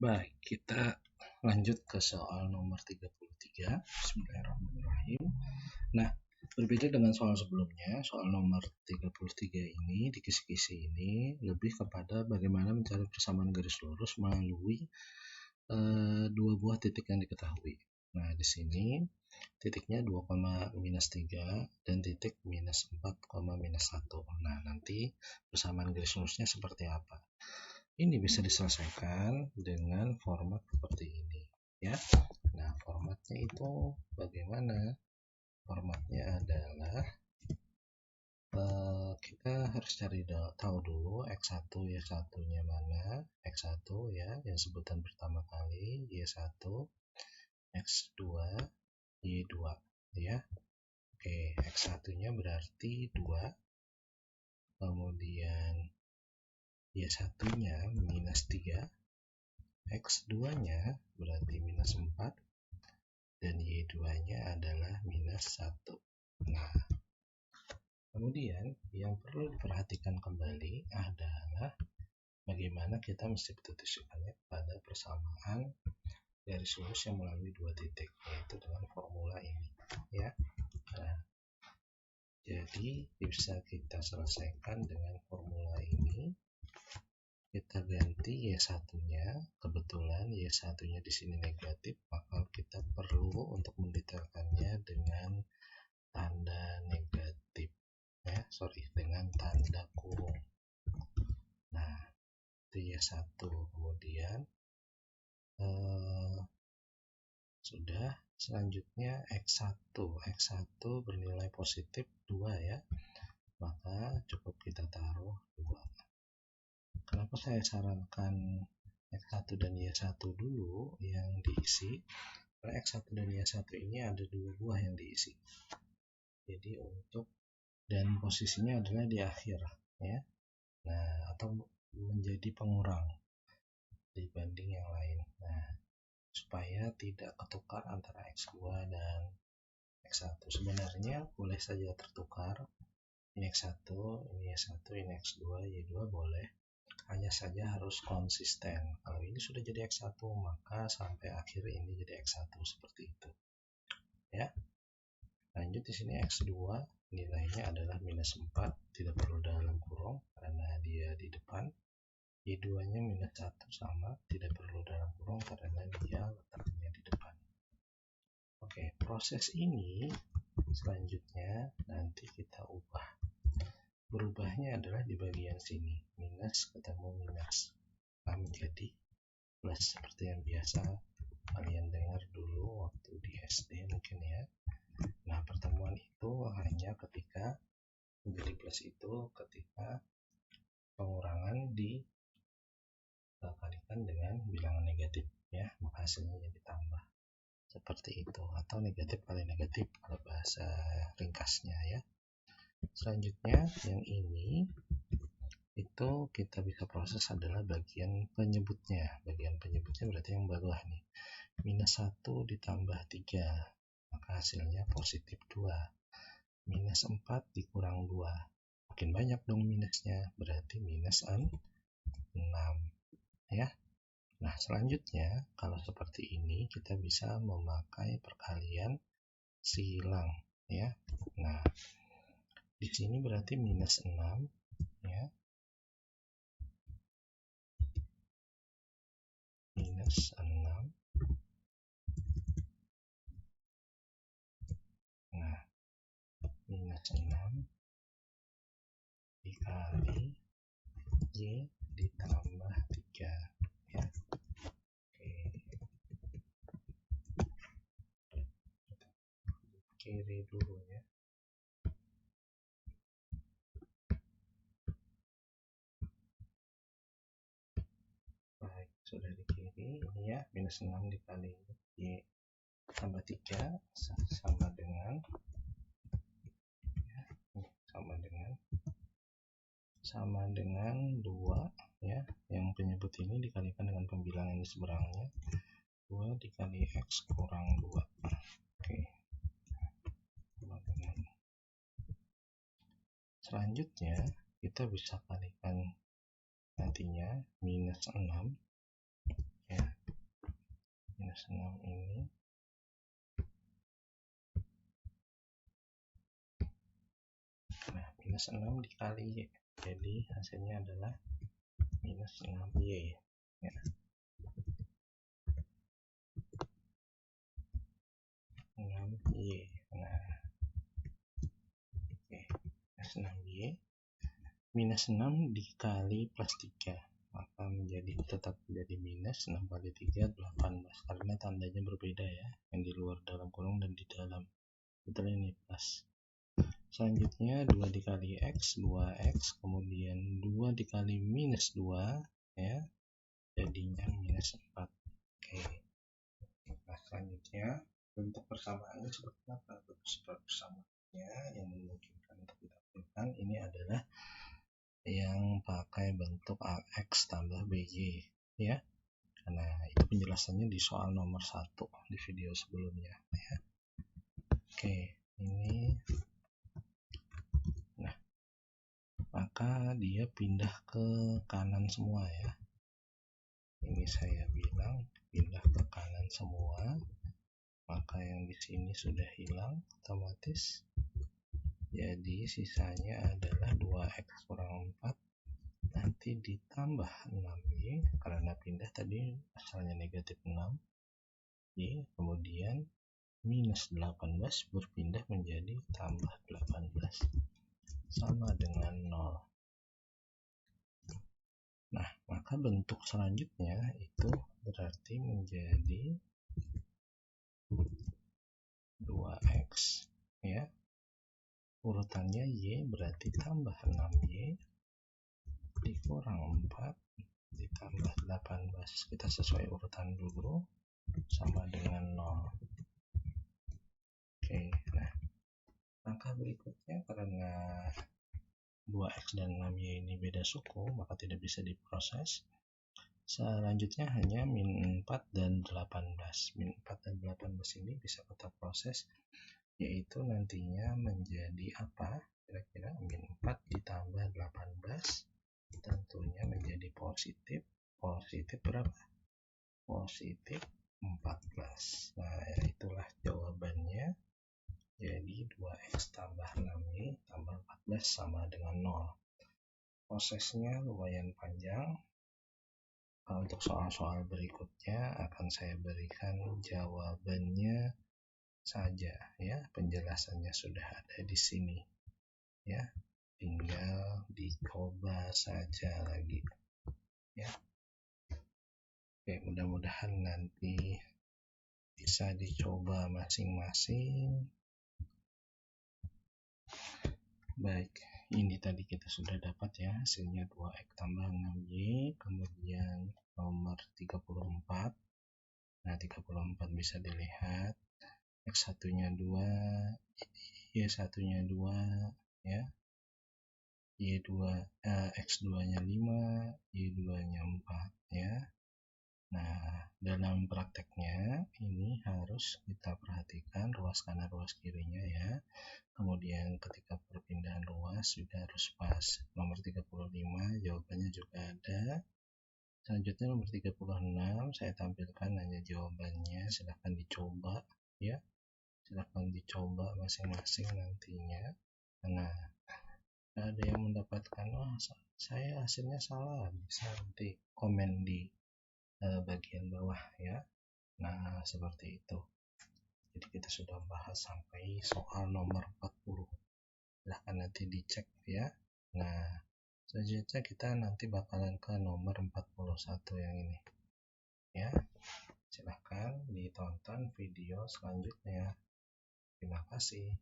Baik, kita lanjut ke soal nomor 33. Bismillahirrahmanirrahim. Nah, berbeda dengan soal sebelumnya, soal nomor 33 ini, di kisi-kisi ini lebih kepada bagaimana mencari persamaan garis lurus melalui dua buah titik yang diketahui. Nah, di sini titiknya 2,-3 dan titik -4,-1. Nah, nanti persamaan garis lurusnya seperti apa? Ini bisa diselesaikan dengan format seperti ini, ya. Nah, formatnya itu bagaimana? Formatnya adalah kita harus cari tahu dulu x1 y1-nya mana. X1 ya, yang sebutan pertama kali, y1, x2, y2 ya. Oke, x1-nya berarti 2, kemudian y1-nya -3, x2-nya berarti -4, dan y2-nya adalah -1. Nah, kemudian yang perlu diperhatikan kembali adalah bagaimana kita mesti mendeteksikannya pada persamaan garis lurus yang melalui dua titik, yaitu dengan formula ini, ya. Nah, jadi bisa kita selesaikan dengan formula ini. Kita ganti y1-nya, kebetulan y1-nya di sini negatif, maka kita perlu untuk mendetailkannya dengan tanda negatif, ya, dengan tanda kurung. Nah, itu y1. Kemudian sudah, selanjutnya x1 bernilai positif 2 ya, maka cukup kita taruh 2. Kenapa saya sarankan x1 dan y1 dulu yang diisi? Karena x1 dan y1 ini ada dua buah yang diisi. Jadi dan posisinya adalah di akhir, ya. Nah, atau menjadi pengurang dibanding yang lain. Nah, supaya tidak ketukar antara x2 dan x1. Sebenarnya boleh saja tertukar. Ini x1, ini y1, ini x2, y2 boleh. Hanya saja harus konsisten. Kalau ini sudah jadi x1, maka sampai akhir ini jadi x1 seperti itu. Ya. Lanjut di sini x2 nilainya adalah -4, tidak perlu dalam kurung karena dia di depan. Y2-nya -1 sama, tidak perlu dalam kurung karena dia letaknya di depan. Oke, proses ini selanjutnya nanti kita ubah. Berubahnya adalah di bagian sini, minus ketemu minus, menjadi plus seperti yang biasa kalian dengar dulu waktu di SD mungkin ya. Nah, pertemuan itu hanya ketika menjadi plus itu ketika pengurangan dikalikan dengan bilangan negatif, ya, maka hasilnya jadi tambah seperti itu, atau negatif kali negatif kalau bahasa ringkasnya, ya. Selanjutnya yang ini itu kita bisa proses adalah bagian penyebutnya. Bagian penyebutnya berarti yang bawah nih, -1 ditambah 3, maka hasilnya positif 2. -4 dikurang 2, makin banyak dong minusnya, berarti -6 ya. Nah, selanjutnya kalau seperti ini kita bisa memakai perkalian silang, ya. Nah, di sini berarti -6 ya, -6. Nah, -6 dikali Y ditambah 3, ya. Oke, kiri dulu ya. Baik, sudah di kiri ini ya, -6 dikali Y tambah 3 sama dengan, ya, sama dengan 2 ya. Yang penyebut ini dikalikan dengan pembilangan di seberangnya, 2 dikali X kurang 2. Oke. Selanjutnya kita bisa kalikan nantinya -6 ya, minus 6 ini minus 6 dikali Y, jadi hasilnya adalah minus 6Y ya. Minus 6 dikali plus 3 maka tetap menjadi minus 6 kali 3 18 karena tandanya berbeda ya, yang di luar dalam kurung dan di dalam. Betul, ini plus. Selanjutnya 2 dikali X 2X, kemudian 2 dikali minus 2 ya, jadinya minus 4. Oke. Nah, selanjutnya bentuk persamaannya seperti apa? Bentuk persamaannya yang memungkinkan untuk kita lakukan ini adalah yang pakai bentuk AX tambah BY ya. Nah, itu penjelasannya di soal nomor 1 di video sebelumnya ya. Oke, ini nah, maka dia pindah ke kanan semua ya. Ini saya bilang pindah ke kanan semua, maka yang di sini sudah hilang otomatis. Jadi sisanya adalah 2X kurang 4 nanti ditambah 6Y karena pindah tadi asalnya negatif 6Y, kemudian minus 18 berpindah menjadi tambah 18 sama dengan 0. Nah, maka bentuk selanjutnya itu berarti menjadi 2X ya, urutannya Y berarti tambah 6Y dikurang 4 ditambah 18, kita sesuai urutan dulu sama dengan 0. Oke, nah langkah berikutnya karena 2X dan 6Y ini beda suku maka tidak bisa diproses. Selanjutnya hanya min 4 dan 18. Min 4 dan 18 ini bisa kita proses, yaitu nantinya menjadi apa? Kira-kira min 4 ditambah 18 tentunya menjadi positif. Positif berapa? Positif 14. Nah, itulah jawabannya. Jadi 2X tambah 6Y tambah 14 sama dengan 0. Prosesnya lumayan panjang. Untuk soal-soal berikutnya akan saya berikan jawabannya saja ya. Penjelasannya sudah ada di sini ya. Tinggal dicoba saja lagi ya. Oke, mudah-mudahan nanti bisa dicoba masing-masing. Baik, ini tadi kita sudah dapat ya hasilnya 2X tambah 6Y, kemudian nomor 34. Nah, 34 bisa dilihat X1 nya 2, Y1 nya 2 ya, X2 nya 5, Y2 nya 4 ya. Nah, dalam prakteknya ini harus kita perhatikan ruas kanan ruas kirinya ya. Kemudian ketika perpindahan ruas juga harus pas. Nomor 35 jawabannya juga ada. Selanjutnya nomor 36 saya tampilkan hanya jawabannya, silahkan dicoba ya. Silahkan dicoba masing-masing nantinya. Nah, ada yang mendapatkan saya hasilnya salah, bisa nanti komen di bagian bawah ya. Nah, seperti itu. Jadi kita sudah bahas sampai soal nomor 40. Silahkan nanti dicek ya. Nah, selanjutnya kita nanti bakalan ke nomor 41 yang ini ya. Silahkan ditonton video selanjutnya. Terima kasih.